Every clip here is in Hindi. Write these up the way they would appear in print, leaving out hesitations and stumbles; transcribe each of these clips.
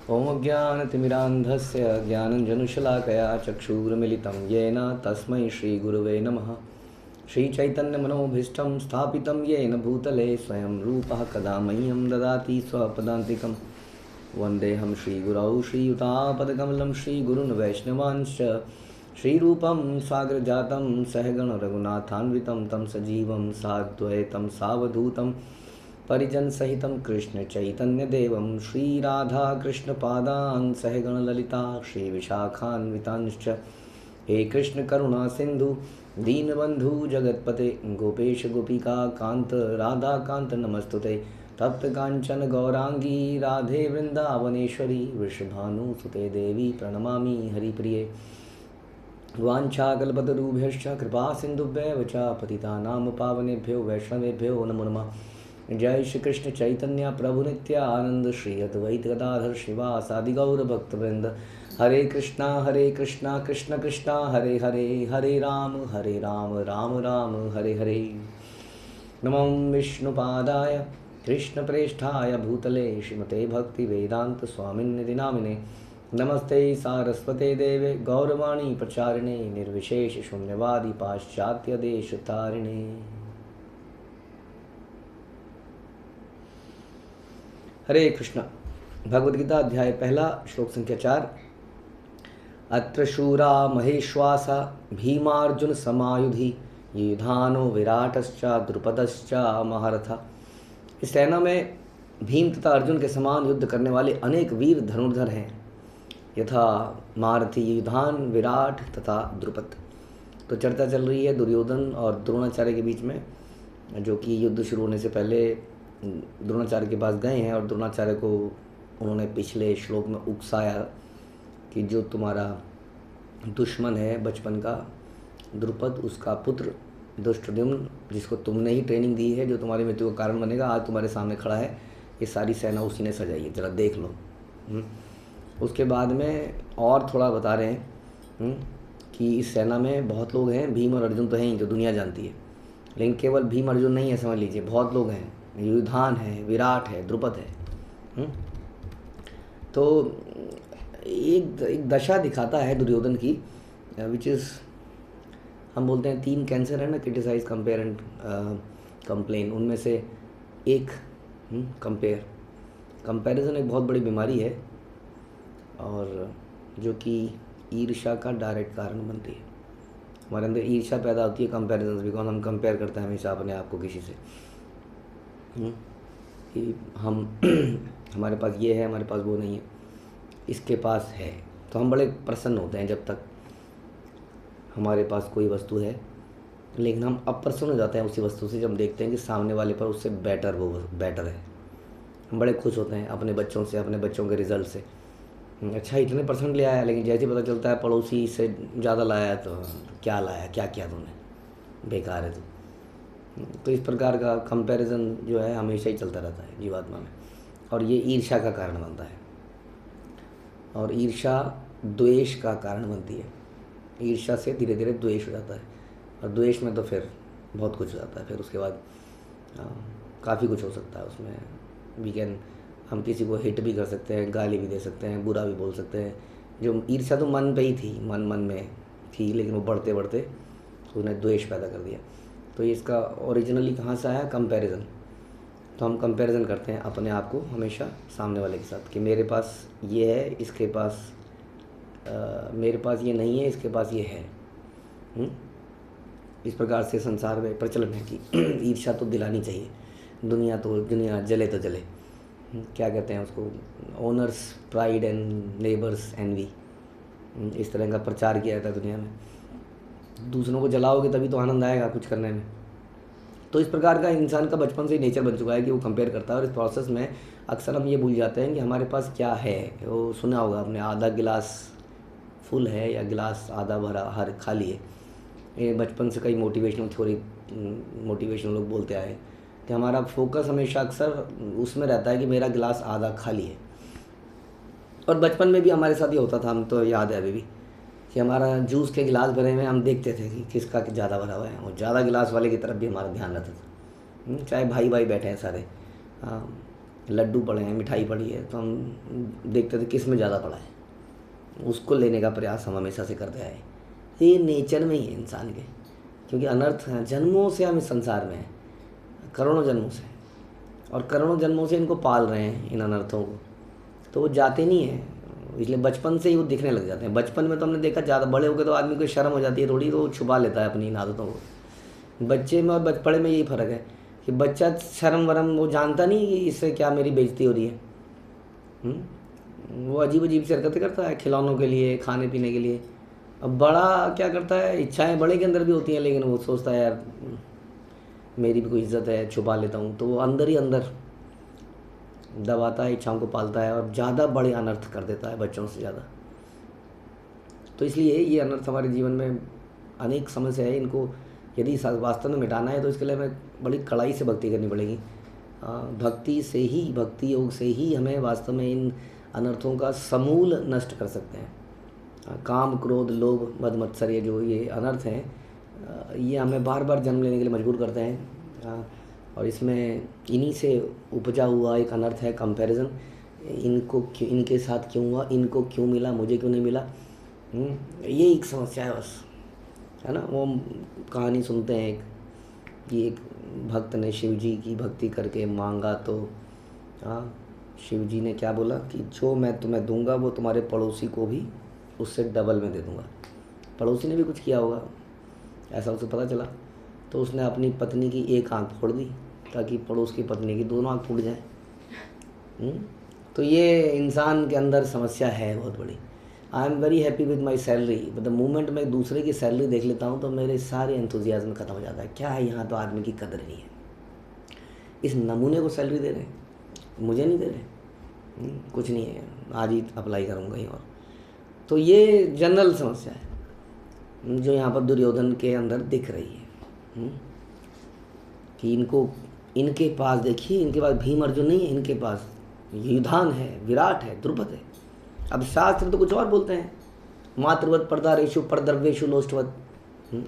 ॐ अज्ञानतिमिरान्धस्य ज्ञानञ्जनशलाकया चक्षुरुन्मिलितं येन तस्मै श्रीगुरुवे नमः। श्रीचैतन्यमनोभीष्टं स्थापितं येन भूतले स्वयं रूपः कदा मह्यं ददाति स्वपदान्तिकं। वन्देऽहं श्रीगुरौ श्रीयुतापदकमलं श्रीगुरून् वैष्णवांश्च श्रीरूपं सागरजातं सहगण रघुनाथान्वितं तं सजीवं साद्वैतं सावधूतं परिजन सहितं कृष्ण चैतन्य देवं श्रीराधा कृष्ण पादान् सहगण ललिता श्री विशाखान्वितांश्च। हे कृष्ण करुणा सिंधु दीनबंधु जगतपते गोपेश गोपिका कांत राधा कांत नमस्तुते। तप्त कांचन गौरांगी राधे वृंदावनेश्वरी वृषभानुसुते देवी प्रणमामि हरिप्रिये। वाञ्छाकल्पतरुभ्यश्च कृपा सिन्धुभ्येव च पतितानां पावनेभ्यो वैष्णवेभ्यो नमो नमः। जय श्री कृष्ण चैतन्य प्रभु नित्यानंद श्री अद्वैत गदाधर श्रीवासादि गौर भक्तवृंद। हरे कृष्णा कृष्ण कृष्णा हरे हरे, हरे राम राम राम हरे हरे। नमो विष्णुपादाय कृष्णप्रेष्ठाय भूतले श्रीमते भक्तिवेदांत स्वामिन्निधि नामिने। नमस्ते सारस्वते देवे गौरवाणी प्रचारिणे निर्विशेष शून्यवादी पाश्चात्य देश तारिणे। हरे कृष्ण। भगवद गीता अध्याय पहला श्लोक संख्या 4। अत्र शूरा महेश्वासा भीमार्जुन समायुधि युधानो विराटश्च द्रुपदश्च महारथा। इस सेना में भीम तथा अर्जुन के समान युद्ध करने वाले अनेक वीर धनुर्धर हैं, यथा महारथी युधान, विराट तथा द्रुपद। तो चर्चा चल रही है दुर्योधन और द्रोणाचार्य के बीच में, जो कि युद्ध शुरू होने से पहले द्रोणाचार्य के पास गए हैं और द्रोणाचार्य को उन्होंने पिछले श्लोक में उकसाया कि जो तुम्हारा दुश्मन है बचपन का द्रुपद, उसका पुत्र दुष्टद्युम्न, जिसको तुमने ही ट्रेनिंग दी है, जो तुम्हारी मृत्यु का कारण बनेगा, आज तुम्हारे सामने खड़ा है। ये सारी सेना उसी ने सजाई है, जरा देख लो। उसके बाद में और थोड़ा बता रहे हैं कि इस सेना में बहुत लोग हैं, भीम और अर्जुन तो हैं ही जो दुनिया जानती है, लेकिन केवल भीम अर्जुन नहीं है, समझ लीजिए बहुत लोग हैं। युधान है, विराट है, द्रुपद है। तो एक दशा दिखाता है दुर्योधन की, विच इज़, हम बोलते हैं 3 कैंसर है ना, क्रिटिसाइज, कंपेयर एंड कंप्लेन। उनमें से एक कंपैरिजन एक बहुत बड़ी बीमारी है, और जो कि ईर्ष्या का डायरेक्ट कारण बनती है। हमारे अंदर ईर्ष्या पैदा होती है कंपैरिजन, बिकॉज हम कंपेयर करते हैं हमेशा अपने आप को किसी से, कि हम हमारे पास ये है, हमारे पास वो नहीं है, इसके पास है, तो हम बड़े प्रसन्न होते हैं जब तक हमारे पास कोई वस्तु है। लेकिन हम अप्रसन्न हो जाते हैं उसी वस्तु से जब हम देखते हैं कि सामने वाले पर उससे बेटर है। हम बड़े खुश होते हैं अपने बच्चों से, अपने बच्चों के रिज़ल्ट से। अच्छा इतने % ले आया, लेकिन जैसे पता चलता है पड़ोसी से ज़्यादा लाया, तो क्या लाया, क्या किया तूने, बेकार है तू। तो इस प्रकार का कंपैरिजन जो है हमेशा ही चलता रहता है जीवात्मा में, और ये ईर्ष्या का कारण बनता है, और ईर्ष्या द्वेष का कारण बनती है। ईर्ष्या से धीरे धीरे द्वेष हो जाता है, और द्वेष में तो फिर बहुत कुछ हो जाता है। फिर उसके बाद काफ़ी कुछ हो सकता है उसमें। हम किसी को हिट भी कर सकते हैं, गाली भी दे सकते हैं, बुरा भी बोल सकते हैं। जो ईर्ष्या तो मन पे ही थी, मन में थी, लेकिन वो बढ़ते बढ़ते उसने द्वेष पैदा कर दिया। तो ये इसका ओरिजिनली कहाँ से आया, कंपैरिजन। तो हम कंपैरिजन करते हैं अपने आप को हमेशा सामने वाले के साथ, कि मेरे पास ये है, इसके पास मेरे पास ये नहीं है, इसके पास ये है। इस प्रकार से संसार में प्रचलन है कि ईर्ष्या तो दिलानी चाहिए। दुनिया जले तो जले। क्या कहते हैं उसको, owners pride and neighbours envy, इस तरह का प्रचार किया जाता है दुनिया में। दूसरों को जलाओगे तभी तो आनंद आएगा कुछ करने में। तो इस प्रकार का इंसान का बचपन से ही नेचर बन चुका है कि वो कंपेयर करता है, और इस प्रोसेस में अक्सर हम ये भूल जाते हैं कि हमारे पास क्या है। वो सुना होगा आपने, आधा गिलास फुल है या गिलास आधा भरा हर खाली है। ये बचपन से कई मोटिवेशनल लोग बोलते आए कि हमारा फोकस हमेशा अक्सर उसमें रहता है कि मेरा गिलास आधा खाली है। और बचपन में भी हमारे साथ ये होता था, हम तो याद है अभी भी, कि हमारा जूस के गिलास भरे हुए हम देखते थे कि किसका ज़्यादा भरा हुआ है, और ज़्यादा गिलास वाले की तरफ भी हमारा ध्यान रहता था। चाहे भाई भाई बैठे हैं सारे, लड्डू पड़े हैं, मिठाई पड़ी है, तो हम देखते थे किस में ज़्यादा पड़ा है, उसको लेने का प्रयास हम हमेशा से करते आए। ये नेचर में ही है इंसान के, क्योंकि अनर्थ हैं, जन्मों से हम इस संसार में हैं, करोड़ों जन्मों से, और करोड़ों जन्मों से इनको पाल रहे हैं इन अनर्थों को, तो वो जाते नहीं हैं। इसलिए बचपन से ही वो दिखने लग जाते हैं। बचपन में तो हमने देखा, ज़्यादा बड़े हो गए तो आदमी को शर्म हो जाती है थोड़ी, तो वो छुपा लेता है अपनी इन आदतों को। बच्चे में और बचपड़े में यही फ़र्क है कि बच्चा शर्म वरम वो जानता नहीं कि इससे क्या मेरी बेइज्जती हो रही है। वो अजीब अजीब से हरकतें करता है खिलौनों के लिए, खाने पीने के लिए। अब बड़ा क्या करता है, इच्छाएं बड़े के अंदर भी होती हैं, लेकिन वो सोचता है यार मेरी भी कोई इज्जत है, छुपा लेता हूँ, तो वो अंदर ही अंदर दबाता है, इच्छाओं को पालता है और ज़्यादा बड़े अनर्थ कर देता है बच्चों से ज़्यादा। तो इसलिए ये अनर्थ हमारे जीवन में अनेक समस्या है। इनको यदि वास्तव में मिटाना है तो इसके लिए हमें बड़ी कड़ाई से भक्ति करनी पड़ेगी। भक्ति से ही, भक्ति योग से ही हमें वास्तव में इन अनर्थों का समूल नष्ट कर सकते हैं। काम, क्रोध, लोभ, मद मत्सर, ये जो ये अनर्थ हैं, ये हमें बार बार जन्म लेने के लिए मजबूर करते हैं। और इसमें इन्हीं से उपजा हुआ एक अनर्थ है कंपैरिजन। इनको क्यों, इनके साथ क्यों हुआ, इनको क्यों मिला, मुझे क्यों नहीं मिला। ये एक समस्या है बस, है ना। वो कहानी सुनते हैं कि एक भक्त ने शिव जी की भक्ति करके मांगा तो शिव जी ने क्या बोला कि जो मैं तुम्हें दूंगा वो तुम्हारे पड़ोसी को भी उससे डबल में दे दूंगा। पड़ोसी ने भी कुछ किया होगा, ऐसा उसे पता चला, तो उसने अपनी पत्नी की एक आंख फोड़ दी ताकि पड़ोस की पत्नी की दोनों आंख फूट जाए। तो ये इंसान के अंदर समस्या है बहुत बड़ी। I am very happy with my salary, but the moment मैं दूसरे की सैलरी देख लेता हूँ तो मेरे सारे एंथुजियाज्म खत्म हो जाता है। क्या है, यहाँ तो आदमी की कदर नहीं है। इस नमूने को सैलरी दे रहे हैं, मुझे नहीं दे रहे। कुछ नहीं है, आज ही अप्लाई करूँगा ही। और तो ये जनरल समस्या है जो यहाँ पर दुर्योधन के अंदर दिख रही है कि इनके पास देखिए, इनके पास भीम अर्जुन नहीं है, इनके पास युधान है, विराट है, द्रुपद है। अब शास्त्र तो कुछ और बोलते हैं, मातृवत परदारेशु परद्रव्येशु लोष्टवत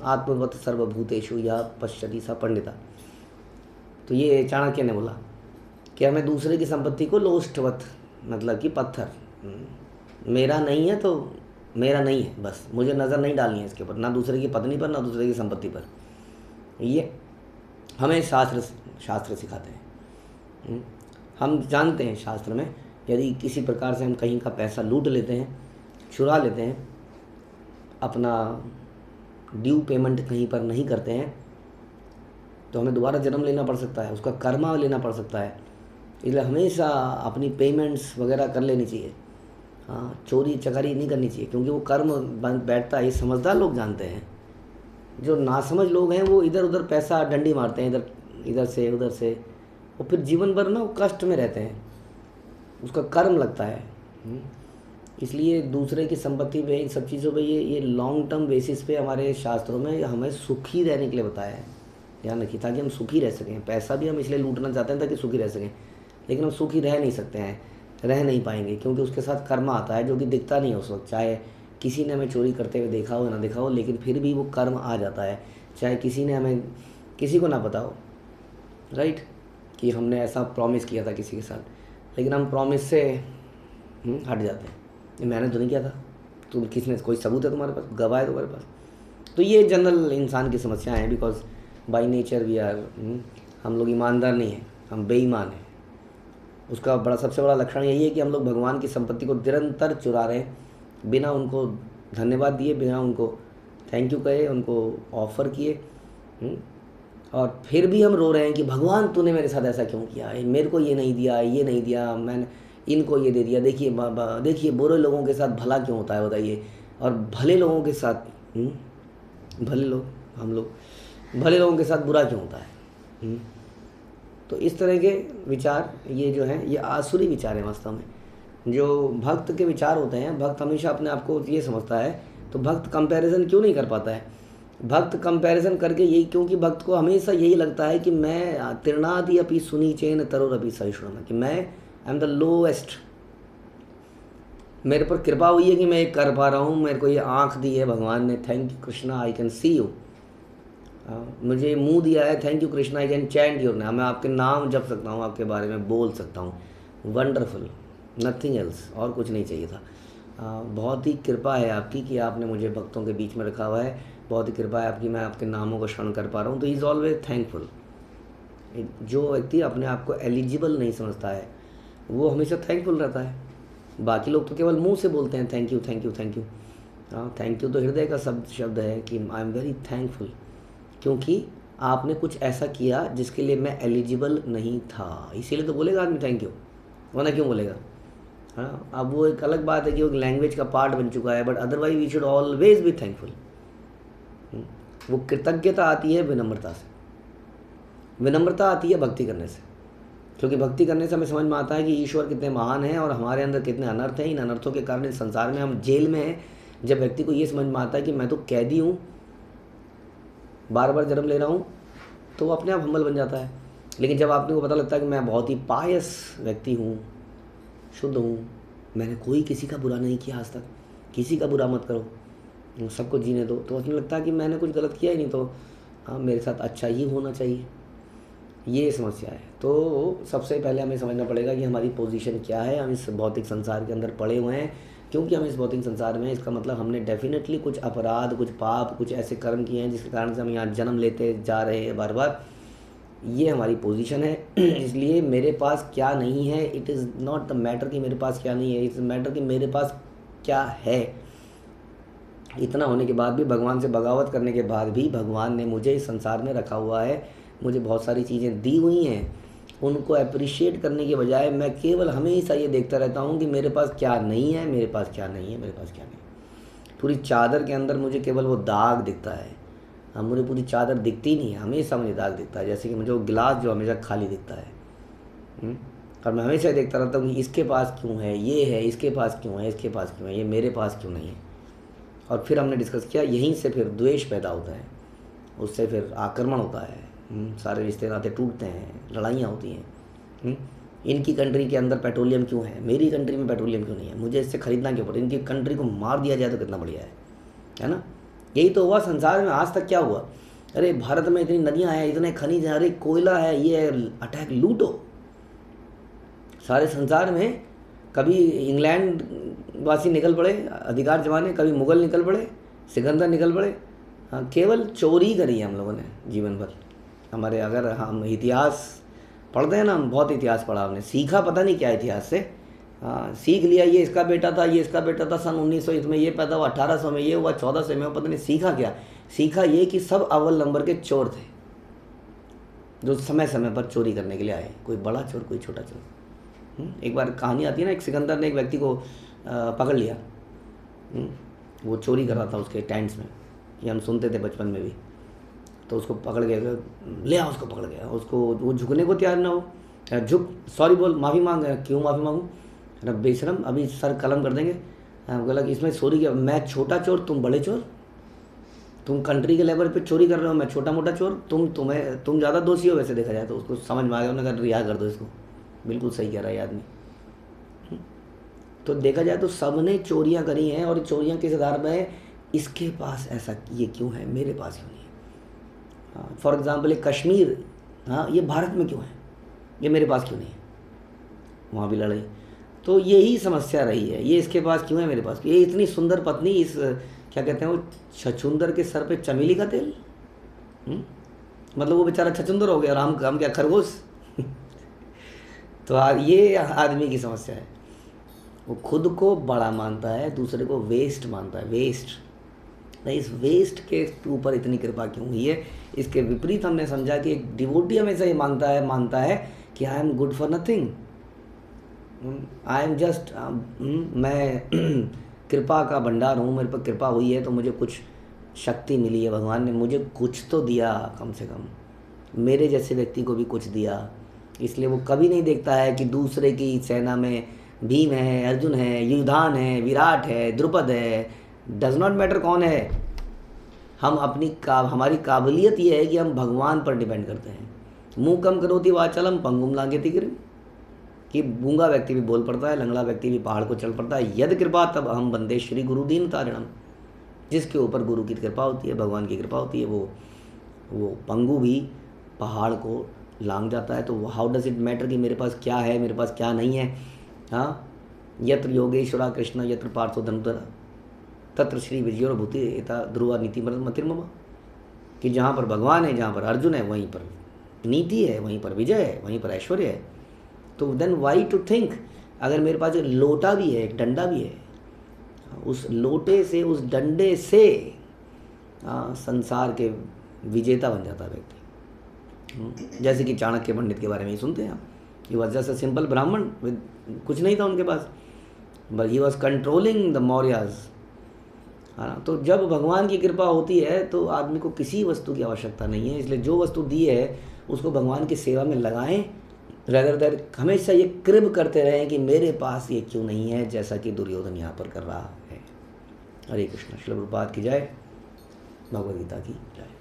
आत्मवत सर्वभूतेषु या पश्यति सा पंडिता। तो ये चाणक्य ने बोला कि हमें दूसरे की संपत्ति को लोष्टवत, मतलब कि पत्थर, मेरा नहीं है तो मेरा नहीं है, बस मुझे नज़र नहीं डालनी है इसके ऊपर, ना दूसरे की पत्नी पर, ना दूसरे की संपत्ति पर। ये हमें शास्त्र सिखाते हैं। हम जानते हैं शास्त्र में यदि किसी प्रकार से हम कहीं का पैसा लूट लेते हैं, चुरा लेते हैं, अपना ड्यू पेमेंट कहीं पर नहीं करते हैं, तो हमें दोबारा जन्म लेना पड़ सकता है, उसका कर्मा लेना पड़ सकता है। इसलिए हमेशा अपनी पेमेंट्स वगैरह कर लेनी चाहिए। चोरी चकारी नहीं करनी चाहिए, क्योंकि वो कर्म बैठता है। ये समझदार लोग जानते हैं। जो नासमझ लोग हैं वो इधर उधर पैसा डंडी मारते हैं, इधर से उधर से, और फिर जीवन भर ना वो कष्ट में रहते हैं, उसका कर्म लगता है। इसलिए दूसरे की संपत्ति पे, इन सब चीज़ों पे ये लॉन्ग टर्म बेसिस पे हमारे शास्त्रों में हमें सुखी रहने के लिए बताया है। ध्यान रखिए, ताकि हम सुखी रह सकें। पैसा भी हम इसलिए लूटना चाहते हैं ताकि सुखी रह सकें, लेकिन हम सुखी रह नहीं सकते हैं, रह नहीं पाएंगे, क्योंकि उसके साथ कर्म आता है जो कि दिखता नहीं है उस वक्त। चाहे किसी ने हमें चोरी करते हुए देखा हो ना देखा हो, लेकिन फिर भी वो कर्म आ जाता है। चाहे किसी ने हमें, किसी को ना पता हो, राइट, कि हमने ऐसा प्रॉमिस किया था किसी के साथ, लेकिन हम प्रॉमिस से हट जाते हैं। ये मैंने तो नहीं किया था, तुम किसने, कोई सबूत है तुम्हारे पास, गवाह है तुम्हारे पास। तो ये जनरल इंसान की समस्याएं हैं। Because by nature we are, हम लोग ईमानदार नहीं हैं, हम बेईमान हैं। उसका सबसे बड़ा लक्षण यही है कि हम लोग भगवान की संपत्ति को निरंतर चुरा रहे हैं, बिना उनको धन्यवाद दिए, बिना उनको थैंक यू कहे, उनको ऑफ़र किए, और फिर भी हम रो रहे हैं कि भगवान तूने मेरे साथ ऐसा क्यों किया, मेरे को ये नहीं दिया, ये नहीं दिया, मैंने इनको ये दे दिया। देखिए देखिए बुरे लोगों के साथ भला क्यों होता है बताइए, और भले लोगों के साथ भले लोग, हम लोग भले लोगों के साथ बुरा क्यों होता है। तो इस तरह के विचार ये जो हैं, ये आसुरी विचार हैं वास्तव में। जो भक्त के विचार होते हैं, भक्त हमेशा अपने आप को ये समझता है, तो भक्त कंपैरिजन क्यों नहीं कर पाता है। भक्त कंपैरिजन करके यही, क्योंकि भक्त को हमेशा यही लगता है कि मैं तीर्णादि अपि सुनीचेन तरोरपि सहिष्णुना, कि मैं आई एम द लोएस्ट, मेरे पर कृपा हुई है कि मैं ये कर पा रहा हूँ, मेरे को ये आँख दी है भगवान ने, thank you Krishna I can see you, मुझे मुंह दिया है, thank you Krishna I can chant your name, मैं आपके नाम जप सकता हूँ, आपके बारे में बोल सकता हूँ। वंडरफुल, नथिंग एल्स, और कुछ नहीं चाहिए था। बहुत ही कृपा है आपकी कि आपने मुझे भक्तों के बीच में रखा हुआ है। बहुत ही कृपा है आपकी, मैं आपके नामों को श्रवण कर पा रहा हूँ। तो ही इज़ ऑलवेज थैंकफुल। जो व्यक्ति अपने आप को एलिजिबल नहीं समझता है वो हमेशा थैंकफुल रहता है। बाकी लोग तो केवल मुंह से बोलते हैं thank you thank you thank you. हाँ, थैंक यू तो हृदय का शब्द है कि आई एम वेरी थैंकफुल, क्योंकि आपने कुछ ऐसा किया जिसके लिए मैं एलिजिबल नहीं था, इसीलिए तो बोलेगा आदमी थैंक यू, वरना क्यों बोलेगा। हाँ, अब वो एक अलग बात है कि वो लैंग्वेज का पार्ट बन चुका है, but otherwise we should always be thankful. वो कृतज्ञता आती है विनम्रता से, विनम्रता आती है भक्ति करने से, क्योंकि भक्ति करने से हमें समझ में आता है कि ईश्वर कितने महान हैं और हमारे अंदर कितने अनर्थ हैं। इन अनर्थों के कारण इस संसार में हम जेल में हैं। जब व्यक्ति को ये समझ में आता है कि मैं तो कैदी हूँ, बार बार जन्म ले रहा हूँ, तो वो अपने आप हम्बल बन जाता है। लेकिन जब आपने को पता लगता है कि मैं बहुत ही पायस व्यक्ति हूँ, शुद्ध हूँ, मैंने कोई किसी का बुरा नहीं किया आज तक, किसी का बुरा मत करो, सबको जीने दो, तो उसमें लगता है कि मैंने कुछ गलत किया ही नहीं, तो हाँ मेरे साथ अच्छा ही होना चाहिए। ये समस्या है। तो सबसे पहले हमें समझना पड़ेगा कि हमारी पोजीशन क्या है। हम इस भौतिक संसार के अंदर पड़े हुए हैं। क्योंकि हम इस भौतिक संसार में, इसका मतलब हमने डेफिनेटली कुछ अपराध, कुछ पाप, कुछ ऐसे कर्म किए हैं जिसके कारण से हम यहाँ जन्म लेते जा रहे हैं बार बार। ये हमारी पोजीशन है। इसलिए मेरे पास क्या नहीं है, it is not the matter कि मेरे पास क्या नहीं है, इट्स मैटर कि मेरे पास क्या है। इतना होने के बाद भी, भगवान से बगावत करने के बाद भी, भगवान ने मुझे इस संसार में रखा हुआ है, मुझे बहुत सारी चीज़ें दी हुई हैं। उनको अप्रिशिएट करने के बजाय मैं केवल हमेशा ये देखता रहता हूँ कि मेरे पास क्या नहीं है, मेरे पास क्या नहीं है, मेरे पास क्या नहीं। पूरी चादर के अंदर मुझे केवल वो दाग दिखता है। हाँ, मुझे पूरी चादर दिखती नहीं है, हमेशा मुझे दाग दिखता है। जैसे कि मुझे वो गिलास जो हमेशा खाली दिखता है। और मैं हमेशा देखता रहता हूँ कि इसके पास क्यों है, ये है, इसके पास क्यों है, इसके पास क्यों है, ये मेरे पास क्यों नहीं है। और फिर हमने डिस्कस किया, यहीं से फिर द्वेष पैदा होता है, उससे फिर आक्रमण होता है, सारे रिश्ते नाते टूटते हैं, लड़ाइयाँ होती हैं। इनकी कंट्री के अंदर पेट्रोलियम क्यों है, मेरी कंट्री में पेट्रोलियम क्यों नहीं है, मुझे इससे ख़रीदना क्यों पड़े, इनकी कंट्री को मार दिया जाए तो कितना बढ़िया है ना। यही तो हुआ संसार में आज तक। क्या हुआ, अरे भारत में इतनी नदियाँ हैं, इतने खनिज हैं, अरे कोयला है, ये अटैक, लूटो। सारे संसार में कभी इंग्लैंड वासी निकल पड़े अधिकार जमाने, कभी मुग़ल निकल पड़े, सिकंदर निकल पड़े। हाँ, केवल चोरी करी है हम लोगों ने जीवन भर। हमारे, अगर हम इतिहास पढ़ते हैं ना, हम बहुत इतिहास पढ़ा, हमने सीखा पता नहीं क्या इतिहास से। हाँ, सीख लिया ये इसका बेटा था, ये इसका बेटा था, सन 1900 इसमें ये पैदा हुआ, 1800 में ये हुआ, 1400 में, पता नहीं सीखा क्या। सीखा ये कि सब अव्वल नंबर के चोर थे जो समय समय पर चोरी करने के लिए आए, कोई बड़ा चोर, कोई छोटा चोर। एक बार कहानी आती है ना, एक सिकंदर ने एक व्यक्ति को पकड़ लिया। वो चोरी कर रहा था उसके टेंट्स में, ये हम सुनते थे बचपन में भी। तो उसको पकड़ गया, ले आओ उसको, पकड़ गया उसको, वो झुकने को तैयार ना हो, झुक, सॉरी बोल, माफ़ी मांग। क्यों माफ़ी मांगूँ, रब बेशरम, अभी सर कलम कर देंगे। बोला कि इसमें सॉरी क्या, मैं छोटा चोर, तुम बड़े चोर, तुम कंट्री के लेवल पे चोरी कर रहे हो, मैं छोटा मोटा चोर, तुम ज़्यादा दोषी हो वैसे देखा जाए तो। उसको समझ में आ गया, उन्होंने कहा रिहा कर दो इसको, बिल्कुल सही कह रहा है ये आदमी। तो देखा जाए तो सब ने चोरियाँ करी हैं, और चोरियाँ किस आधार पर है, इसके पास ऐसा ये क्यों है, मेरे पास क्यों नहीं है। हाँ, फॉर एग्ज़ाम्पल एक कश्मीर, हाँ ये भारत में क्यों है, ये मेरे पास क्यों नहीं है, वहाँ भी लड़ाई। तो यही समस्या रही है, ये इसके पास क्यों है, मेरे पास। ये इतनी सुंदर पत्नी, इस क्या कहते हैं वो, छछूंदर के सर पे चमेली का तेल। मतलब वो बेचारा छछूंदर हो गया, और हम क्या खरगोश। तो ये आदमी की समस्या है, वो खुद को बड़ा मानता है, दूसरे को वेस्ट मानता है, वेस्ट। इस वेस्ट के ऊपर इतनी कृपा क्यों हुई है। इसके विपरीत हमने समझा कि एक डिवोटी हमेशा ये मानता है कि I am good for nothing, I am just, मैं कृपा का भंडार हूँ, मेरे पर कृपा हुई है तो मुझे कुछ शक्ति मिली है, भगवान ने मुझे कुछ तो दिया, कम से कम मेरे जैसे व्यक्ति को भी कुछ दिया। इसलिए वो कभी नहीं देखता है कि दूसरे की सेना में भीम है, अर्जुन है, युधान है, विराट है, द्रुपद है, डज नॉट मैटर कौन है। हम हमारी काबिलियत ये है कि हम भगवान पर डिपेंड करते हैं। मुँह कम करोति वाचालम पंगुम लांघयति गिरिम, कि गूंगा व्यक्ति भी बोल पड़ता है, लंगड़ा व्यक्ति भी पहाड़ को चल पड़ता है। यद कृपा तब हम बंदे श्री गुरु दीन तारिणम, जिसके ऊपर गुरु की कृपा होती है, भगवान की कृपा होती है, वो पंगु भी पहाड़ को लांग जाता है, तो हाउ डज इट मैटर कि मेरे पास क्या है, मेरे पास क्या नहीं है। हाँ, यत्र योगेश्वरा कृष्ण यत्र पार्थो धनुधर तत्र श्री विजयोर भूति एता ध्रुवा नीति मतिर्मम, कि जहाँ पर भगवान है, जहाँ पर अर्जुन है, वहीं पर नीति है, वहीं पर विजय है, वहीं पर ऐश्वर्य है। तो देन वाई टू थिंक, अगर मेरे पास एक लोटा भी है, एक डंडा भी है, उस लोटे से, उस डंडे से संसार के विजेता बन जाता है व्यक्ति। जैसे कि चाणक्य पंडित के बारे में ही सुनते हैं आप, he was just a simple Brahmin, कुछ नहीं था उनके पास, but he was controlling the Mauryas. हाँ, तो जब भगवान की कृपा होती है तो आदमी को किसी वस्तु की आवश्यकता नहीं है। इसलिए जो वस्तु दी है उसको भगवान की सेवा में लगाएं, रेदर दैन हमेशा ये क्रिब करते रहें कि मेरे पास ये क्यों नहीं है, जैसा कि दुर्योधन यहाँ पर कर रहा है। हरे कृष्ण। श्रील प्रभुपाद की जय, भगवद गीता की जय।